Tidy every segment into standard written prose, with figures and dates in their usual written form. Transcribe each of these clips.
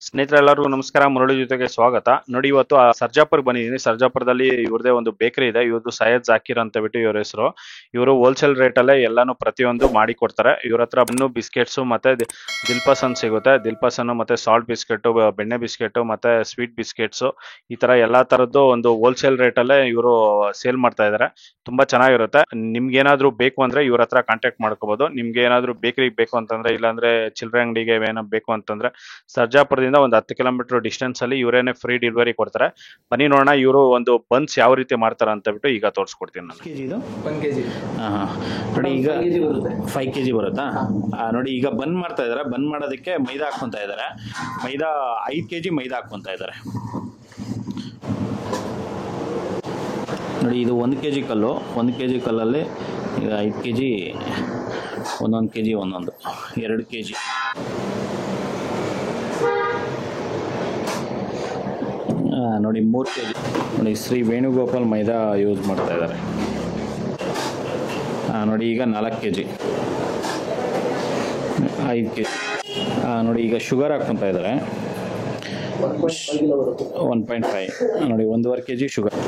ಸ್ನೇಹಿತರೆಲ್ಲರಿಗೂ ನಮಸ್ಕಾರ. ಮುರಳಿ ಜೊತೆಗೆ ಸ್ವಾಗತ. ನೋಡಿ, ಇವತ್ತು ಸರ್ಜಾಪುರ್ಗೆ ಬಂದಿದ್ದೀನಿ. ಸರ್ಜಾಪುರದಲ್ಲಿ ಇವ್ರದೇ ಒಂದು ಬೇಕರಿ ಇದೆ. ಇವ್ರದ್ದು ಸೈಯದ್ ಜಾಕೀರ್ ಅಂತ ಬಿಟ್ಟು ಇವ್ರ ಹೆಸರು. ಇವರು ಹೋಲ್ಸೇಲ್ ರೇಟಲ್ಲೇ ಎಲ್ಲಾನು ಪ್ರತಿಯೊಂದು ಮಾಡಿ ಕೊಡ್ತಾರೆ. ಇವ್ರ ಹತ್ರ ಬನ್ನು ಬಿಸ್ಕೆಟ್ಸ್ ಮತ್ತೆ ದಿಲ್ಪಸನ್ ಸಿಗುತ್ತೆ. ದಿಲ್ಪಸನ್ ಮತ್ತೆ ಸಾಲ್ಟ್ ಬಿಸ್ಕೆಟ್, ಬೆಣ್ಣೆ ಬಿಸ್ಕೆಟ್ ಮತ್ತೆ ಸ್ವೀಟ್ ಬಿಸ್ಕೆಟ್ಸ್, ಈ ತರ ಎಲ್ಲಾ ತರದ್ದು ಒಂದು ಹೋಲ್ಸೇಲ್ ರೇಟಲ್ಲೇ ಇವರು ಸೇಲ್ ಮಾಡ್ತಾ ಇದ್ದಾರೆ. ತುಂಬಾ ಚೆನ್ನಾಗಿರುತ್ತೆ. ನಿಮ್ಗೆ ಏನಾದ್ರು ಬೇಕು ಅಂದ್ರೆ ಇವ್ರ ಹತ್ರ ಕಾಂಟ್ಯಾಕ್ಟ್ ಮಾಡ್ಕೋಬಹುದು. ನಿಮ್ಗೆ ಏನಾದ್ರು ಬೇಕರಿಗೆ ಬೇಕು ಅಂತಂದ್ರೆ, ಇಲ್ಲಾಂದ್ರೆ ಚಿಲ್ಲರೆ ಅಂಗಡಿಗೆ ಏನೋ ಬೇಕು ಅಂತಂದ್ರೆ ಸರ್ಜಾಪುರದಿಂದ ಒಂದು 10 ಕಿಲೋಮೀಟರ್ ಡಿಸ್ಟೆನ್ಸ್ ಅಲ್ಲಿ ಇವರೇನೆ ಫ್ರೀ ಡೆಲಿವರಿ ಕೊಡ್ತಾರೆ. ಬನ್ನಿ ನೋಡೋಣ ಇವರು ಒಂದು ಬನ್ಸ್ ಯಾವ ರೀತಿ ಮಾಡ್ತಾರೆ ಅಂತ ಬಿಟ್ಟು ಈಗ ತೋರಿಸ್ಕೊಡ್ತೀನಿ ನಾನು. ಇದು 1 kg. ನೋಡಿ ಈಗ 5 kg ಬರುತ್ತೆ. 5 kg ಬರುತ್ತಾ? ನೋಡಿ ಈಗ ಬಂದ್ ಮಾಡ್ತಾ ಇದ್ದಾರೆ. ಬಂದ್ ಮಾಡೋದಕ್ಕೆ ಮೈದಾ ಹಾಕ್ಕೊಂತ ಇದ್ದಾರೆ. ಮೈದಾ 5 kg ಮೈದಾ ಹಾಕ್ಕೊಂತ ಇದ್ದಾರೆ. ನೋಡಿ ಇದು 1 kg ಕಲ್ಲು. 1 kg ಕಲ್ಲಲ್ಲಿ ಈಗ 5 kg, 1 kg, 2 kg. ನೋಡಿ 3 kg. ನೋಡಿ ಶ್ರೀ ವೇಣುಗೋಪಾಲ್ ಮೈದಾ ಯೂಸ್ ಮಾಡ್ತಾ ಇದ್ದಾರೆ. ನೋಡಿ ಈಗ 4 kg, 5 kg. ನೋಡಿ ಈಗ ಶುಗರ್ ಹಾಕ್ಕೊತಾ ಇದ್ದಾರೆ. 1.5. ನೋಡಿ 1.5 kg ಶುಗರ್.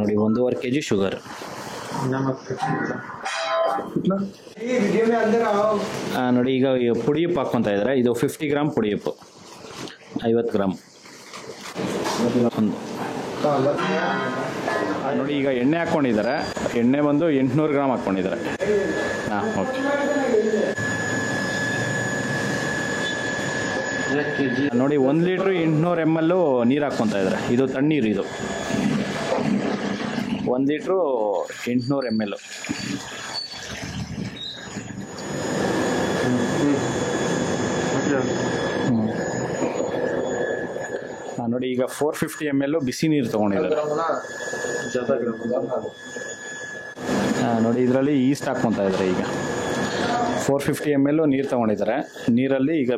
ನೋಡಿ 1.5 kg ಶುಗರ್. ನೋಡಿ ಈಗ ಪುಡಿಯಪ್ಪು ಹಾಕ್ಕೊತಾ ಇದ್ದಾರೆ. ಇದು 50 ಗ್ರಾಮ್ ಪುಡಿಯಪ್ಪು, 50 ಗ್ರಾಮ್. ನೋಡಿ ಈಗ ಎಣ್ಣೆ ಹಾಕ್ಕೊಂಡಿದ್ದಾರೆ. ಎಣ್ಣೆ ಬಂದು 800 ಗ್ರಾಮ್ ಹಾಕ್ಕೊಂಡಿದ್ದಾರೆ. ಓಕೆ. ನೋಡಿ 1 ಲೀಟ್ರ್ 800 ml ನೀರು ಹಾಕ್ಕೊತಾ ಇದ್ದಾರೆ. ಇದು ತಣ್ಣೀರು. ಇದು 1 ಲೀಟ್ರು 800 ml. ನೋಡಿ ಈಗ 450 ml ಬಿಸಿ ನೀರು ತಗೊಂಡಿದ್ದಾರೆ. ನೋಡಿ ಇದರಲ್ಲಿ ಈಸ್ಟ್ ಹಾಕ್ಕೊತಾ ಇದ್ದಾರೆ. ಈಗ 450 ml ನೀರು ತಗೊಂಡಿದ್ದಾರೆ. ನೀರಲ್ಲಿ ಈಗ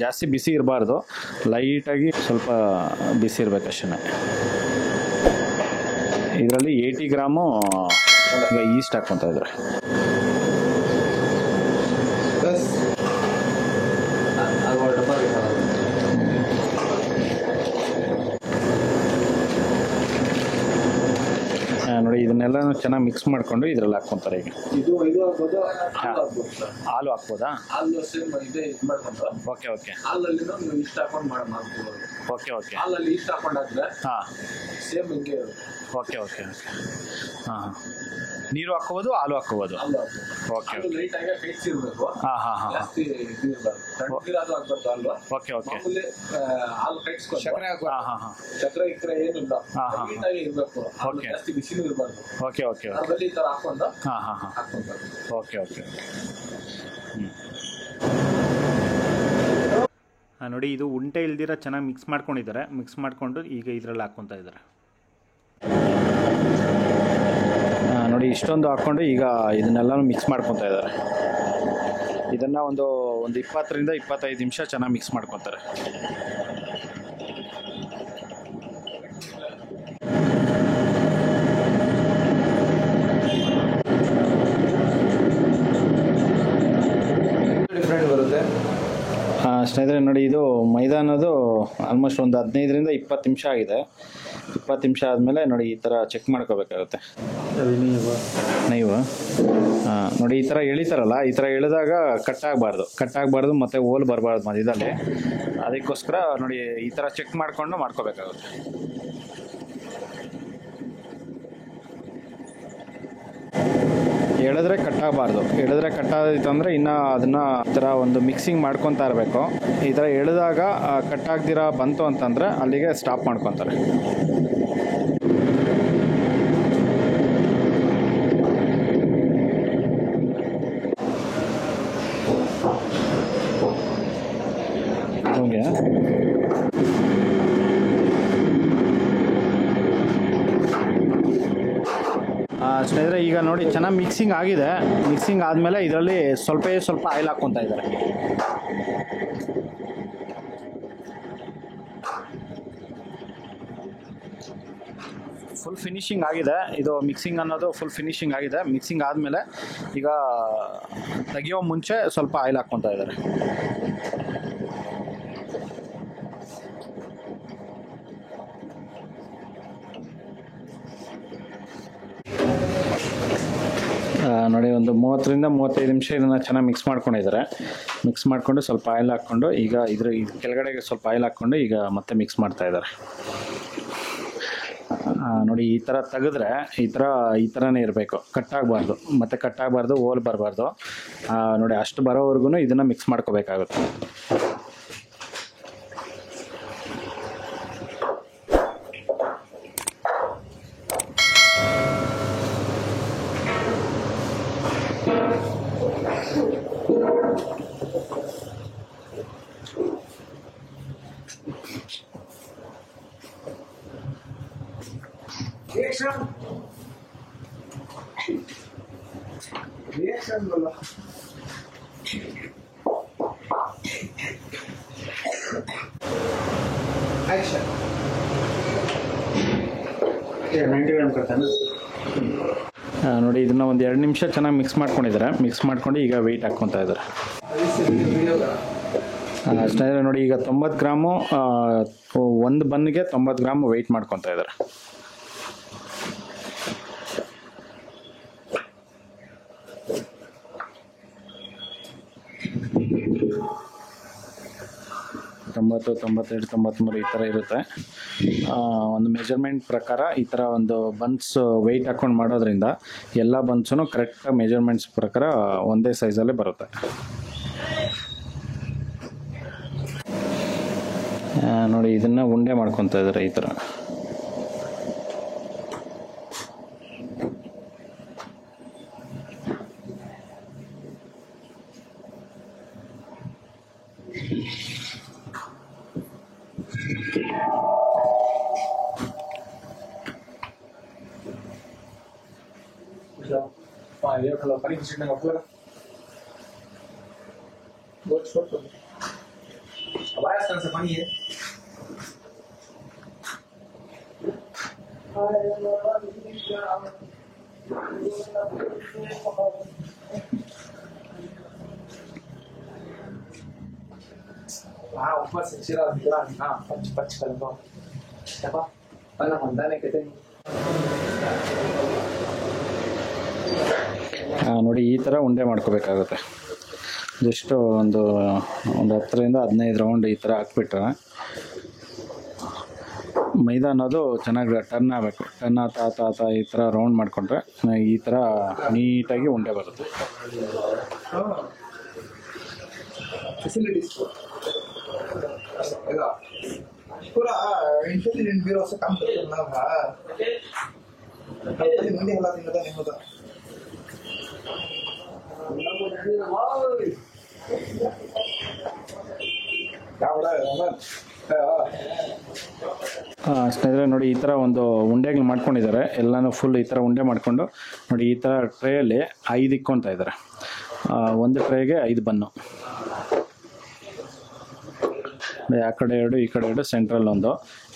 ಜಾಸ್ತಿ ಬಿಸಿ ಇರಬಾರ್ದು, ಲೈಟಾಗಿ ಸ್ವಲ್ಪ ಬಿಸಿ ಇರಬೇಕಷ್ಟೇ. ಇದರಲ್ಲಿ 80 ಗ್ರಾಮು ಈಗ ಈಸ್ಟ್ ಹಾಕ್ಕೊತಾ ಇದ್ದಾರೆ. ನೋಡಿ ಇದನ್ನೆಲ್ಲ ಚೆನ್ನಾಗಿ ಮಿಕ್ಸ್ ಮಾಡ್ಕೊಂಡು ಇದ್ರಲ್ಲಿ ಹಾಕ್ಕೊಂತಾರೆ. ಈಗ ಹಾಲು ಹಾಕ್ಬೋದಾ? Okay okay okay okay same ಹಿಂಗೆ ಓಕೆ ಓಕೆ ಓಕೆ. ಹಾಂ, ನೀರು ಹಾಕ್ಕೋಬೋದು, ಹಾಲು ಹಾಕ್ಕೋಬೋದು. ಓಕೆ ಲೈಟ್ ಆಗಿ ಕೈಟ್ಸ್ ಇರಬೇಕು. ಜಾಸ್ತಿ ಇದು ಇರಬಾರ್ದು. ನೀರಾದ್ರೂ ಹಾಕ್ಬಾರ್ದು ಅಲ್ವಾ? Okay okay. ಮಾಮೂಲಿ ಹಾಲು ಕೈಟ್ಸ್ಕೊಂಡು ಸಕ್ಕರೆ ಚಕ್ರ ಇಕ್ರೆ ಏನಿಲ್ಲ, ಲೈಟ್ ಆಗಿ ಇರಬೇಕು. ಓಕೆ. ಜಾಸ್ತಿ ಬಿಸಿನೂ ಇರಬಾರ್ದು. ಓಕೆ ಓಕೆ ಅದ್ರಲ್ಲಿ ಈ ತರ ಹಾಕೊಂಡು ಹಾಕ್ಕೊಂತಾರೆ. Okay okay. ನೋಡಿ ಇದು ಉಂಟೆ ಇಲ್ದಿರ ಚೆನ್ನಾಗಿ ಮಿಕ್ಸ್ ಮಾಡ್ಕೊಂಡಿದ್ದಾರೆ. ಮಿಕ್ಸ್ ಮಾಡಿಕೊಂಡು ಈಗ ಇದರಲ್ಲಿ ಹಾಕ್ಕೊತಾ ಇದ್ದಾರೆ. ನೋಡಿ ಇಷ್ಟೊಂದು ಹಾಕ್ಕೊಂಡು ಈಗ ಇದನ್ನೆಲ್ಲ ಮಿಕ್ಸ್ ಮಾಡ್ಕೊತಾ ಇದ್ದಾರೆ. ಇದನ್ನು ಒಂದು 20ರಿಂದ 25 ನಿಮಿಷ ಚೆನ್ನಾಗಿ ಮಿಕ್ಸ್ ಮಾಡ್ಕೊತಾರೆ. ಡಿಫ್ರೆಂಟ್ ಬರುತ್ತೆ. ಸ್ನೇಹಿತರೆ ನೋಡಿ ಇದು ಮೈದಾ ಅನ್ನೋದು ಆಲ್ಮೋಸ್ಟ್ ಒಂದು 15ರಿಂದ 20 ನಿಮಿಷ ಆಗಿದೆ. 20 ನಿಮಿಷ ಆದಮೇಲೆ ನೋಡಿ ಈ ಥರ ಚೆಕ್ ಮಾಡ್ಕೋಬೇಕಾಗುತ್ತೆ. ನೀವು ನೋಡಿ ಈ ಥರ ಎಳಿತಾರಲ್ಲ, ಈ ಥರ ಎಳೆದಾಗ ಕಟ್ಟಾಗಬಾರ್ದು ಮತ್ತು ಹೋಲ್ ಬರಬಾರ್ದು ಮಧ್ಯದಲ್ಲಿ. ಅದಕ್ಕೋಸ್ಕರ ನೋಡಿ ಈ ಥರ ಚೆಕ್ ಮಾಡಿಕೊಂಡು ಮಾಡ್ಕೋಬೇಕಾಗುತ್ತೆ. ಎಳೆದ್ರೆ ಕಟ್ಟಾಗಬಾರ್ದು. ಎಳೆದ್ರೆ ಕಟ್ಟಾದಿತ್ತಂದರೆ ಇನ್ನು ಅದನ್ನು ಈ ಥರ ಒಂದು ಮಿಕ್ಸಿಂಗ್ ಮಾಡ್ಕೊತಾ ಇರಬೇಕು. ಈ ಥರ ಎಳೆದಾಗ ಕಟ್ಟಾಗ್ದಿರ ಬಂತು ಅಂತಂದರೆ ಅಲ್ಲಿಗೆ ಸ್ಟಾಪ್ ಮಾಡ್ಕೊತಾರೆ. ಹಂಗೆ ಸ್ನೇಹಿತರೆ ಈಗ ನೋಡಿ ಚೆನ್ನಾಗಿ ಮಿಕ್ಸಿಂಗ್ ಆಗಿದೆ. ಮಿಕ್ಸಿಂಗ್ ಆದಮೇಲೆ ಇದರಲ್ಲಿ ಸ್ವಲ್ಪ ಆಯಿಲ್ ಹಾಕ್ಕೊತಾ ಇದ್ದಾರೆ. ಫುಲ್ ಫಿನಿಶಿಂಗ್ ಆಗಿದೆ. ಇದು ಮಿಕ್ಸಿಂಗ್ ಅನ್ನೋದು ಫುಲ್ ಫಿನಿಶಿಂಗ್ ಆಗಿದೆ. ಮಿಕ್ಸಿಂಗ್ ಆದಮೇಲೆ ಈಗ ತೆಗಿಯೋ ಮುಂಚೆ ಸ್ವಲ್ಪ ಆಯಿಲ್ ಹಾಕ್ಕೊತಾ ಇದ್ದಾರೆ. ನೋಡಿ, ಒಂದು 30ರಿಂದ 35 ನಿಮಿಷ ಇದನ್ನು ಚೆನ್ನಾಗಿ ಮಿಕ್ಸ್ ಮಾಡ್ಕೊಂಡಿದ್ದಾರೆ. ಮಿಕ್ಸ್ ಮಾಡಿಕೊಂಡು ಸ್ವಲ್ಪ ಆಯಿಲ್ ಹಾಕ್ಕೊಂಡು ಈಗ ಇದ್ರ ಕೆಳಗಡೆಗೆ ಸ್ವಲ್ಪ ಆಯಿಲ್ ಹಾಕ್ಕೊಂಡು ಈಗ ಮತ್ತೆ ಮಿಕ್ಸ್ ಮಾಡ್ತಾ ಇದ್ದಾರೆ. ನೋಡಿ, ಈ ಥರ ತೆಗೆದ್ರೆ ಈ ಥರನೇ ಇರಬೇಕು, ಕಟ್ಟಾಗಬಾರ್ದು, ಮತ್ತು ಕಟ್ಟಾಗಬಾರ್ದು, ಹೋಲ್ ಬರಬಾರ್ದು. ನೋಡಿ, ಅಷ್ಟು ಬರೋವರೆಗೂ ಇದನ್ನು ಮಿಕ್ಸ್ ಮಾಡ್ಕೋಬೇಕಾಗುತ್ತೆ. रिएक्शन बोलो एक्शन 90 ಗ್ರಾಮ್ ಕೊಡ್ತಾನೆ. ನೋಡಿ, ಇದನ್ನು ಒಂದು 2 ನಿಮಿಷ ಚೆನ್ನಾಗಿ ಮಿಕ್ಸ್ ಮಾಡ್ಕೊಂಡಿದ್ದಾರೆ. ಮಿಕ್ಸ್ ಮಾಡ್ಕೊಂಡು ಈಗ ವೆಯ್ಟ್ ಹಾಕ್ಕೊತಾ ಇದ್ದಾರೆ. ಸ್ನೇಹಿತರೆ ನೋಡಿ, ಈಗ 90 ಗ್ರಾಮು ಒಂದು ಬನ್ನಿಗೆ 90 ಗ್ರಾಮ್ ವೆಯ್ಟ್ ಮಾಡ್ಕೊತಾ ಇದ್ದಾರೆ. ತೊಂಬತ್ತು, 92, 93 ಈ ಥರ ಇರುತ್ತೆ. ಒಂದು ಮೆಜರ್ಮೆಂಟ್ ಪ್ರಕಾರ ಈ ಥರ ಒಂದು ಬನ್ಸ್ ವೆಯ್ಟ್ ಹಾಕ್ಕೊಂಡು ಮಾಡೋದ್ರಿಂದ ಎಲ್ಲ ಬನ್ಸೂ ಕರೆಕ್ಟಾಗಿ ಮೆಜರ್ಮೆಂಟ್ಸ್ ಪ್ರಕಾರ ಒಂದೇ ಸೈಜಲ್ಲೇ ಬರುತ್ತೆ. ನೋಡಿ, ಇದನ್ನು ಉಂಡೆ ಮಾಡ್ಕೊತಾ ಇದ್ದಾರೆ ಈ ಥರ. ये खलो पानी किसी ने अफला बहुत छोट अब आया स्थान से पानी है हाँ ऊपर से चिरा निकला हाँ पंच पंच कर दो क्या पता होता नहीं कहते ನೋಡಿ, ಈ ಥರ ಉಂಡೆ ಮಾಡ್ಕೋಬೇಕಾಗುತ್ತೆ. ಜಸ್ಟ್ ಒಂದು 10ರಿಂದ 15 ರೌಂಡ್ ಈ ಥರ ಹಾಕ್ಬಿಟ್ರೆ ಮೈದಾ ಅನ್ನೋದು ಚೆನ್ನಾಗಿ ಟರ್ನ್ ಆಗಬೇಕು. ಟರ್ನ್ ಆತ ಈ ಥರ ರೌಂಡ್ ಮಾಡಿಕೊಂಡ್ರೆ ಈ ಥರ ನೀಟಾಗಿ ಉಂಡೆ ಬರುತ್ತೆ. पूरा इंटेलिजेंट ब्यूरो से काम करना था कभी नहीं होला दिन नहीं होता क्या बड़ा है अमन ಸ್ನೇಹಿತರೆ ನೋಡಿ, ಈ ಥರ ಒಂದು ಉಂಡೆಗಳು ಮಾಡ್ಕೊಂಡಿದ್ದಾರೆ. ಎಲ್ಲನೂ ಫುಲ್ ಈ ಥರ ಉಂಡೆ ಮಾಡಿಕೊಂಡು ನೋಡಿ, ಈ ಥರ ಟ್ರೇಯಲ್ಲಿ 5 ಇಕ್ಕೊತಾ ಇದ್ದಾರೆ. ಒಂದು ಟ್ರೇಗೆ 5 ಬನ್ನು, ಆ ಕಡೆ 2 ಈ ಕಡೆ 2 ಸೆಂಟ್ರಲ್ ಒಂದು.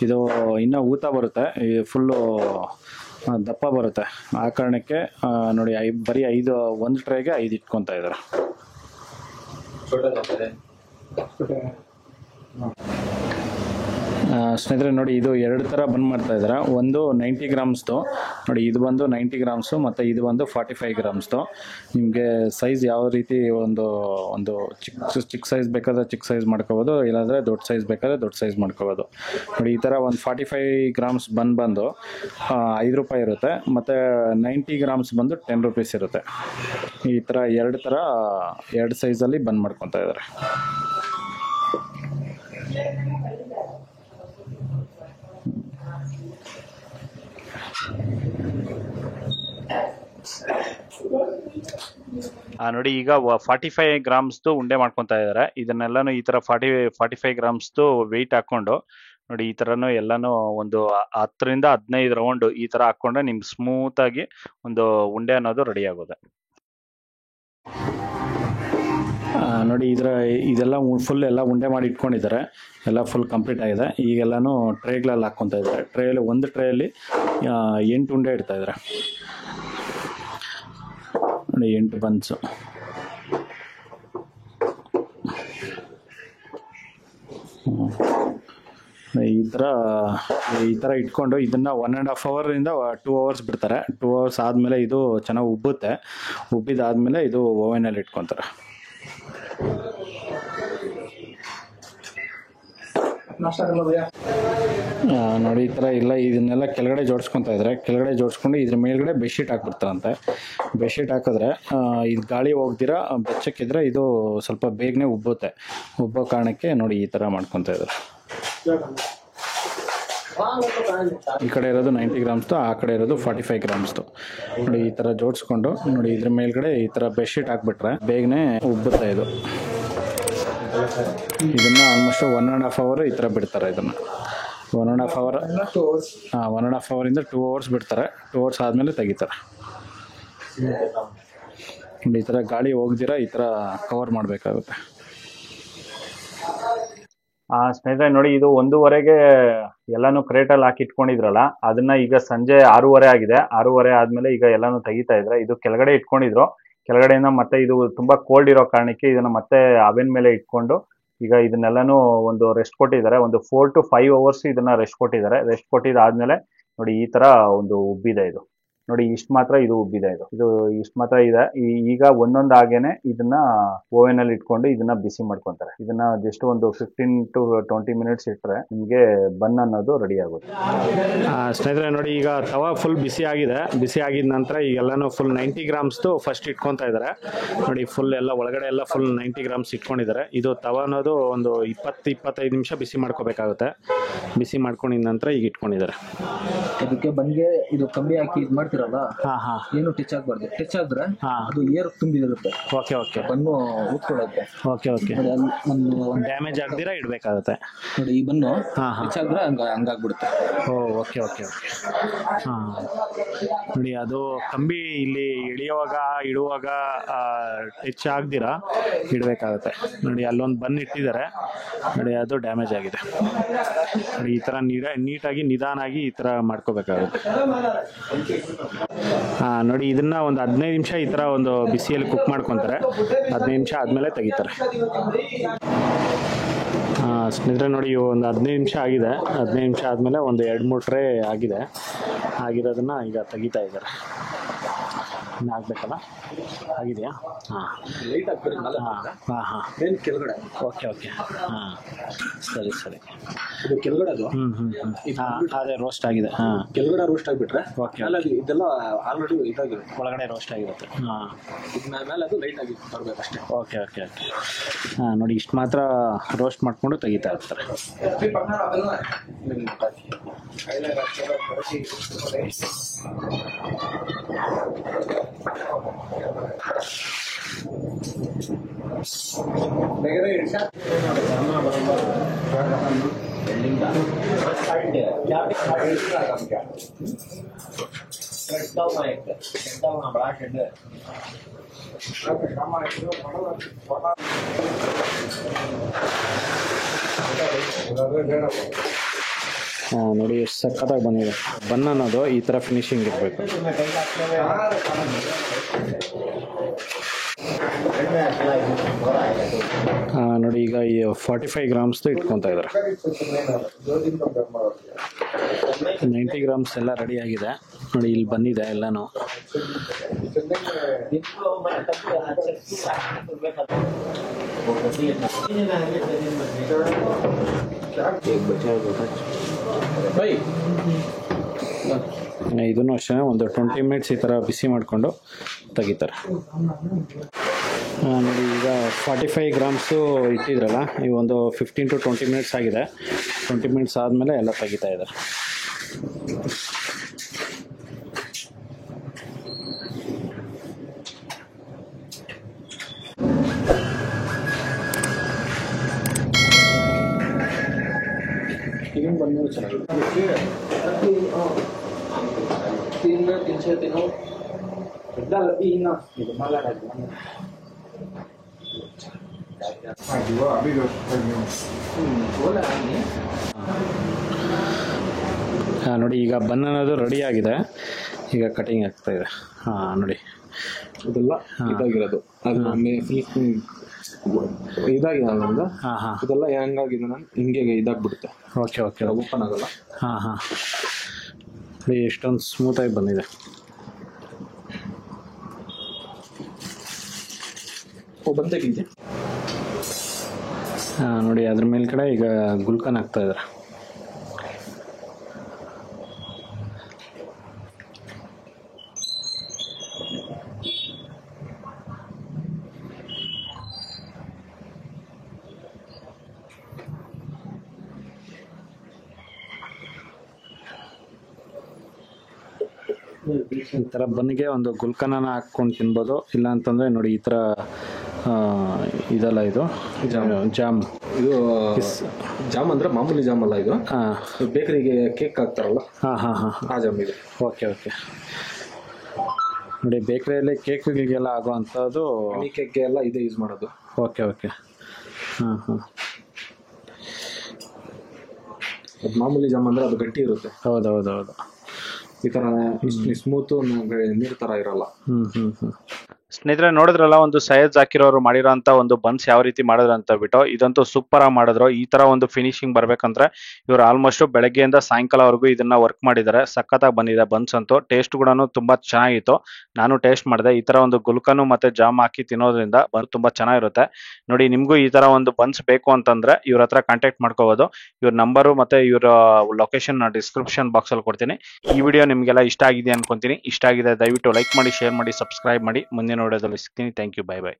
ಇದು ಇನ್ನೂ ಊತ ಬರುತ್ತೆ, ಫುಲ್ಲು ದಪ್ಪ ಬರುತ್ತೆ. ಆ ಕಾರಣಕ್ಕೆ ನೋಡಿ ಬರೀ 5 ಒಂದು ಟ್ರೇಗೆ 5 ಇಟ್ಕೊತಾ ಇದ್ದಾರೆ. ಸ್ನೇಹಿತರೆ ನೋಡಿ, ಇದು 2 ಥರ ಬಂದ್ ಮಾಡ್ತಾ ಇದ್ದಾರೆ. ಒಂದು 90 ಗ್ರಾಮ್ಸ್ದು ನೋಡಿ, ಇದು ಬಂದು 90 ಗ್ರಾಮ್ಸು, ಮತ್ತು ಇದು ಬಂದು 45 ಗ್ರಾಮ್ಸ್ದು. ನಿಮಗೆ ಸೈಜ್ ಯಾವ ರೀತಿ ಒಂದು ಚಿಕ್ಕ ಸೈಜ್ ಬೇಕಾದರೆ ಚಿಕ್ಕ ಸೈಜ್ ಮಾಡ್ಕೋಬೋದು, ಇಲ್ಲಾಂದರೆ ದೊಡ್ಡ ಸೈಜ್ ಬೇಕಾದರೆ ದೊಡ್ಡ ಸೈಜ್ ಮಾಡ್ಕೋಬೋದು. ನೋಡಿ, ಈ ಥರ ಒಂದು 45 ಗ್ರಾಮ್ಸ್ ಬಂದು 5 ರೂಪಾಯಿ ಇರುತ್ತೆ, ಮತ್ತು 90 ಗ್ರಾಮ್ಸ್ ಬಂದು 10 ರೂಪೀಸ್ ಇರುತ್ತೆ. ಈ ಥರ 2 ಸೈಜಲ್ಲಿ ಬಂದ್ ಮಾಡ್ಕೊತಾ ಇದ್ದಾರೆ. ನೋಡಿ, ಈಗ 45 ಗ್ರಾಮ್ಸ್ದು ಉಂಡೆ ಮಾಡ್ಕೊತಾ ಇದ್ದಾರೆ. ಇದನ್ನೆಲ್ಲಾನು ಈ ತರ 45 ಗ್ರಾಮ್ಸ್ದು ವೆಯ್ಟ್ ಹಾಕೊಂಡು ನೋಡಿ, ಈ ತರನು ಎಲ್ಲಾನು ಒಂದು 10ರಿಂದ 15 ರೌಂಡ್ ಈ ತರ ಹಾಕೊಂಡ್ರೆ ನಿಮ್ಗೆ ಸ್ಮೂತ್ ಆಗಿ ಒಂದು ಉಂಡೆ ಅನ್ನೋದು ರೆಡಿ ಆಗುತ್ತೆ. ನೋಡಿ ಇದೆಲ್ಲ ಫುಲ್ ಎಲ್ಲ ಉಂಡೆ ಮಾಡಿ ಇಟ್ಕೊಂಡಿದ್ದಾರೆ. ಎಲ್ಲ ಫುಲ್ ಕಂಪ್ಲೀಟ್ ಆಗಿದೆ. ಈಗೆಲ್ಲನೂ ಟ್ರೇಗಳಲ್ಲಿ ಹಾಕ್ಕೊತಾ ಇದ್ದಾರೆ. ಟ್ರೇಯಲ್ಲಿ ಒಂದು ಟ್ರೇಯಲ್ಲಿ 8 ಉಂಡೆ ಇಡ್ತಾ ಇದ್ದಾರೆ ನೋಡಿ, 8 ಬನ್ಸು. ಈ ಥರ ಇಟ್ಕೊಂಡು ಇದನ್ನು 1.5 ಅವರಿಂದ 2 ಅವರ್ಸ್ ಬಿಡ್ತಾರೆ. 2 ಅವರ್ಸ್ ಆದಮೇಲೆ ಇದು ಚೆನ್ನಾಗಿ ಉಬ್ಬುತ್ತೆ. ಉಬ್ಬಿದಾದ್ಮೇಲೆ ಇದು ಓವೆನಲ್ಲಿ ಇಟ್ಕೊತಾರೆ. ನೋಡಿ ಈ ಥರ ಇಲ್ಲ, ಇದನ್ನೆಲ್ಲ ಕೆಳಗಡೆ ಜೋಡಿಸ್ಕೊತಾ ಇದ್ದಾರೆ. ಕೆಳಗಡೆ ಜೋಡಿಸ್ಕೊಂಡು ಇದ್ರ ಮೇಲ್ಗಡೆ ಬೆಡ್ಶೀಟ್ ಹಾಕ್ಬಿಡ್ತಾರಂತೆ. ಬೆಡ್ಶೀಟ್ ಹಾಕಿದ್ರೆ ಇದು ಗಾಳಿ ಹೋಗ್ದಿರ ಬೆಚ್ಚಕ್ಕಿದ್ರೆ ಇದು ಸ್ವಲ್ಪ ಬೇಗನೆ ಉಬ್ಬುತ್ತೆ. ಉಬ್ಬೋ ಕಾರಣಕ್ಕೆ ನೋಡಿ ಈ ಥರ ಮಾಡ್ಕೊತಾ ಇದ್ದಾರೆ. ಈ ಕಡೆ ಇರೋದು 90 ಗ್ರಾಮ್ಸ್ದು, ಆ ಕಡೆ ಇರೋದು 45 ಗ್ರಾಮ್ಸ್ದು. ನೋಡಿ ಈ ಥರ ಜೋಡಿಸ್ಕೊಂಡು ನೋಡಿ ಇದ್ರ ಮೇಲ್ಗಡೆ ಈ ಥರ ಬೆಡ್ಶೀಟ್ ಹಾಕ್ಬಿಟ್ರೆ ಬೇಗನೆ ಉಬ್ಬುತ್ತೆ ಇದು. ಇದನ್ನ ಆಲ್ಮೋಸ್ಟ್ 1.5 ಅವರ್ ಈ ಥರ ಬಿಡ್ತಾರೆ. ಇದನ್ನು 1.5 ಅವರ್ 1.5 ಅವರಿಂದ 2 ಅವರ್ಸ್ ಬಿಡ್ತಾರೆ. 2 ಅವರ್ಸ್ ಆದಮೇಲೆ ತೆಗಿತಾರೆ. ಈ ಥರ ಗಾಳಿ ಹೋಗ್ದಿರ ಈ ಥರ ಕವರ್ ಮಾಡಬೇಕಾಗುತ್ತೆ. ಸ್ನೇಹಿತರೆ ನೋಡಿ, ಇದು 1:30ಗೆ ಎಲ್ಲಾನು ಕ್ರೇಟಲ್ಲಿ ಹಾಕಿ ಇಟ್ಕೊಂಡಿದ್ರಲ್ಲ, ಅದನ್ನ ಈಗ ಸಂಜೆ 6:30 ಆಗಿದೆ. 6:30 ಆದ್ಮೇಲೆ ಈಗ ಎಲ್ಲಾನು ತೆಗಿತಾ ಇದ್ರೆ, ಇದು ಕೆಳಗಡೆ ಇಟ್ಕೊಂಡಿದ್ರು. ಕೆಳಗಡೆಯಿಂದ ಮತ್ತೆ ಇದು ತುಂಬಾ ಕೋಲ್ಡ್ ಇರೋ ಕಾರಣಕ್ಕೆ ಇದನ್ನ ಮತ್ತೆ ಅವೆನ್ ಮೇಲೆ ಇಟ್ಕೊಂಡು ಈಗ ಇದನ್ನೆಲ್ಲಾನು ಒಂದು ರೆಸ್ಟ್ ಕೊಟ್ಟಿದ್ದಾರೆ. ಒಂದು 4 to 5 ಅವರ್ಸ್ ಇದನ್ನ ರೆಸ್ಟ್ ಕೊಟ್ಟಿದ್ದಾರೆ. ರೆಸ್ಟ್ ಕೊಟ್ಟಿದ್ದಾದ್ಮೇಲೆ ನೋಡಿ ಈ ತರ ಒಂದು ಉಬ್ಬಿದೆ ಇದು. ನೋಡಿ ಇಷ್ಟು ಮಾತ್ರ ಇದು ಉಬ್ಬಿದೆ. ಇದು ಇಷ್ಟು ಮಾತ್ರ ಇದೆ. ಈಗ ಒಂದೊಂದಾಗೇನೆ ಇದನ್ನ ಓವೆನ್ ಅಲ್ಲಿ ಇಟ್ಕೊಂಡು ಇದನ್ನ ಬಿಸಿ ಮಾಡ್ಕೊಂತಾರೆ. ಇದನ್ನ ಜಸ್ಟ್ ಒಂದು 15 to 20 ಮಿನಿಟ್ಸ್ ಇಟ್ಟರೆ ನಿಮಗೆ ಬನ್ ಅನ್ನೋದು ರೆಡಿ ಆಗುತ್ತೆ. ಸ್ನೇಹಿತರೆ ನೋಡಿ, ಈಗ ತವಾ ಫುಲ್ ಬಿಸಿ ಆಗಿದೆ. ಬಿಸಿ ಆಗಿದ ನಂತರ ಈಗೆಲ್ಲಾನು ಫುಲ್ 90 ಗ್ರಾಮ್ಸ್ದು ಫಸ್ಟ್ ಇಟ್ಕೊತಾ ಇದ್ದಾರೆ. ನೋಡಿ ಫುಲ್ ಎಲ್ಲ ಒಳಗಡೆ ಎಲ್ಲ ಫುಲ್ 90 ಗ್ರಾಮ್ಸ್ ಇಟ್ಕೊಂಡಿದ್ದಾರೆ. ಇದು ತವಾ ಅನ್ನೋದು ಒಂದು 20-25 ನಿಮಿಷ ಬಿಸಿ ಮಾಡ್ಕೋಬೇಕಾಗುತ್ತೆ. ಬಿಸಿ ಮಾಡ್ಕೊಂಡಿದ ನಂತರ ಈಗ ಇಟ್ಕೊಂಡಿದ್ದಾರೆ. ಅದಕ್ಕೆ ಬನ್ಗೆ ಇದು ಕಂಬಿ ಹಾಕಿ ಇದು ಮಾಡ್ತಿರಲ್ಲ, ಏನು ಟಚ್ ಆಗಬಾರ್ದು. ಟಚ್ ಆದ್ರೆ ಅದು ಏರ್ ತುಂಬಿರುತ್ತೆ. ಓಕೆ ಓಕೆ, ಬನ್ನು ಊದ್ಕೊಳ್ಳುತ್ತೆ. ಓಕೆ ಓಕೆ, ಡ್ಯಾಮೇಜ್ ಆಗದಿರ ಇಡಬೇಕಾಗುತ್ತೆ. ನೋಡಿ ಈ ಬನ್ನು ಟಚ್ ಆದ್ರೆ ಹಂಗಾಗ್ಬಿಡುತ್ತೆ. Oh okay okay okay. ನೋಡಿ ಅದು ಕಂಬಿ ಇಲ್ಲಿ ಇಡುವಾಗ ಟಚ್ ಆಗದಿರ ಇಡಬೇಕಾಗುತ್ತೆ. ನೋಡಿ ಅಲ್ಲೊಂದು ಬನ್ ಇಟ್ಟಿದ್ದಾರೆ. ನೋಡಿ ಅದು ಡ್ಯಾಮೇಜ್ ಆಗಿದೆ. ನೋಡಿ ಈ ಥರ ನೀಟಾಗಿ ನಿಧಾನಾಗಿ ಈ ಥರ ಮಾಡ್ಕೋಬೇಕಾಗುತ್ತೆ. ನೋಡಿ ಇದನ್ನ ಒಂದು 15 ನಿಮಿಷ ಈ ಥರ ಒಂದು ಬಿಸಿಯಲ್ಲಿ ಕುಕ್ ಮಾಡ್ಕೊತಾರೆ. 15 ನಿಮಿಷ ಆದಮೇಲೆ ತೆಗಿತಾರೆ. ಸ್ನೇಹಿತರೆ ನೋಡಿ ಒಂದು 15 ನಿಮಿಷ ಆಗಿದೆ. 15 ನಿಮಿಷ ಆದಮೇಲೆ ಒಂದು 2-3 ಟ್ರೇ ಆಗಿದೆ. ಆಗಿರೋದನ್ನ ಈಗ ತೆಗಿತಾ ಇದ್ದಾರೆ. ಇನ್ನು ಆಗಬೇಕಲ್ಲ, ಆಗಿದೆಯಾ? ಲೈಟ್ ಹಾಕ್ತಾರೆ. ಕೆಳಗಡೆ ಓಕೆ ಓಕೆ, ಸರಿ ಸರಿ. ಇದು ಕೆಳಗಡೆ ಅದು ಅದೇ ರೋಸ್ಟ್ ಆಗಿದೆ. ಕೆಳಗಡೆ ರೋಸ್ಟ್ ಆಗಿಬಿಟ್ರೆ ಓಕೆ, ಇದೆಲ್ಲ ಆಲ್ರೆಡಿ ಇದಾಗಿದೆ, ಒಳಗಡೆ ರೋಸ್ಟ್ ಆಗಿರುತ್ತೆ. ಮೇಲೆ ಅದು ಲೈಟ್ ಆಗಿ ಬರಬೇಕಷ್ಟೇ. Okay okay okay. ನೋಡಿ ಇಷ್ಟು ಮಾತ್ರ ರೋಸ್ಟ್ ಮಾಡಿಕೊಂಡು ತೆಗಿತಾ ಇರ್ತಾರೆ. ನೋಡಿ ಎಷ್ಟು ಸಖತ್ತಾಗಿ ಬಂದಿದೆ. ಬನ್ ಅನ್ನೋದು ಈ ಥರ ಫಿನಿಶಿಂಗ್ ಇರಬೇಕು. ನೋಡಿ ಈಗ ಈ 45 ಗ್ರಾಮ್ಸ್ದು ಇಟ್ಕೊತಾ ಇದ್ದಾರೆ. 90 ಗ್ರಾಮ್ಸ್ ಎಲ್ಲ ರೆಡಿ ಆಗಿದೆ. ನೋಡಿ ಇಲ್ಲಿ ಬಂದಿದೆ ಎಲ್ಲನೂ. ಇದನ್ನು ಅಷ್ಟೇ ಒಂದು 20 ಮಿನಿಟ್ಸ್ ಈ ಥರ ಬಿಸಿ ಮಾಡಿಕೊಂಡು ತೆಗಿತಾರೆ. ನೋಡಿ ಈಗ 45 ಗ್ರಾಮ್ಸು ಇಟ್ಟಿದ್ರಲ್ಲ, ಈ ಒಂದು 15 to 20 ಮಿನಿಟ್ಸ್ ಆಗಿದೆ. 20 ಮಿನಿಟ್ಸ್ ಆದಮೇಲೆ ಎಲ್ಲ ತೆಗಿತಾ ಇದ್ದಾರೆ. ಬಂದು ಚೆನ್ನಾಗಿದೆ. 300 lebih nah gitu malah ada ನೋಡಿ ಈಗ ಬನ್ ಅನ್ನೋದು ರೆಡಿ ಆಗಿದೆ, ಈಗ ಕಟಿಂಗ್ ಆಗ್ತಾ ಇದೆ. ನೋಡಿ ಇದೆಲ್ಲ ಇದಾಗಿರೋದು, ಇದಾಗಿದೆ ನಮ್ದು. ಇದೆಲ್ಲ ಹೆಂಗಾಗಿದೆ ನಾನು ಹಿಂಗೆ ಇದಾಗ್ಬಿಡುತ್ತೆ. ಓಕೆ ಓಕೆ, ಓಪನ್ ಆಗಲ್ಲ. ನೋಡಿ ಎಷ್ಟೊಂದು ಸ್ಮೂತಾಗಿ ಬಂದಿದೆ. ಬಂದಾಗಿದೆ ನೋಡಿ, ಅದ್ರ ಮೇಲ್ಗಡೆ ಈಗ ಗುಲ್ಕನ್ ಹಾಕ್ತಾ ಇದ್ದಾರೆ. ಈ ಥರ ಬನ್ನಿಗೆ ಒಂದು ಗುಲ್ಕನನ ಹಾಕ್ಕೊಂಡು ತಿನ್ಬೋದು. ಇಲ್ಲ ಅಂತಂದರೆ ನೋಡಿ ಈ ಥರ ಇದಲ್ಲ, ಇದು ಜಾಮ್. ಇದು ಜಾಮ್ ಅಂದರೆ ಮಾಮೂಲಿ ಜಾಮ್ ಅಲ್ಲ, ಇದು ಬೇಕರಿಗೆ ಕೇಕ್ ಹಾಕ್ತಾರಲ್ಲ ಆ ಜಾಮ್ ಇದು. Okay okay. ನೋಡಿ ಬೇಕ್ರಿಯಲ್ಲಿ ಕೇಕ್ಗಳಿಗೆಲ್ಲ ಆಗೋ ಅಂಥದ್ದು, ಹನಿ ಕೇಕ್ಗೆ ಎಲ್ಲ ಇದೇ ಯೂಸ್ ಮಾಡೋದು. Okay okay. ಮಾಮೂಲಿ ಜಾಮ್ ಅಂದರೆ ಅದು ಗಟ್ಟಿ ಇರುತ್ತೆ. ಹೌದೌದೌದು. ಈ ಥರ ಸ್ಮೂತು ನೀರು ಥರ ಇರಲ್ಲ. ಸ್ನೇಹಿತರೆ ನೋಡಿದ್ರಲ್ಲ, ಒಂದು ಸೈಯದ್ ಜಾಕಿರ್ ಅವರು ಮಾಡಿರೋಂಥ ಒಂದು ಬನ್ಸ್ ಯಾವ ರೀತಿ ಮಾಡಿದ್ರು ಅಂತ ಬಿಟ್ಟು, ಇದಂತೂ ಸೂಪರ್ ಆಗಿ ಮಾಡಿದ್ರು. ಈ ತರ ಒಂದು ಫಿನಿಶಿಂಗ್ ಬರ್ಬೇಕಂದ್ರೆ ಇವರು ಆಲ್ಮೋಸ್ಟ್ ಬೆಳಗ್ಗೆಯಿಂದ ಸಾಯಂಕಾಲವರೆಗೂ ಇದನ್ನ ವರ್ಕ್ ಮಾಡಿದ್ದಾರೆ. ಸಖತ್ತಾಗಿ ಬಂದಿದೆ ಬನ್ಸ್ ಅಂತೂ. ಟೇಸ್ಟ್ ಕೂಡ ತುಂಬಾ ಚೆನ್ನಾಗಿತ್ತು, ನಾನು ಟೇಸ್ಟ್ ಮಾಡಿದೆ. ಈ ತರ ಒಂದು ಗುಲ್ಕನು ಮತ್ತೆ ಜಾಮ್ ಹಾಕಿ ತಿನ್ನೋದ್ರಿಂದ ತುಂಬಾ ಚೆನ್ನಾಗಿರುತ್ತೆ. ನೋಡಿ, ನಿಮ್ಗೂ ಈ ತರ ಒಂದು ಬನ್ಸ್ ಬೇಕು ಅಂತಂದ್ರೆ ಇವ್ರ ಹತ್ರ ಕಾಂಟ್ಯಾಕ್ಟ್ ಮಾಡ್ಕೋಬಹುದು. ಇವ್ರ ನಂಬರು ಮತ್ತೆ ಇವರ ಲೊಕೇಶನ್ ಡಿಸ್ಕ್ರಿಪ್ಷನ್ ಬಾಕ್ಸ್ ಅಲ್ಲಿ ಕೊಡ್ತೀನಿ. ಈ ವಿಡಿಯೋ ನಿಮ್ಗೆಲ್ಲ ಇಷ್ಟ ಆಗಿದೆ ಅನ್ಕೊಂತೀನಿ. ಇಷ್ಟ ಆಗಿದೆ ದಯವಿಟ್ಟು ಲೈಕ್ ಮಾಡಿ, ಶೇರ್ ಮಾಡಿ, ಸಬ್ಸ್ಕ್ರೈಬ್ ಮಾಡಿ. ಮುಂದಿನ ವಿಡಿಯೋದಲ್ಲಿ ಸಿಗ್ತೀನಿ. Thank you, bye by.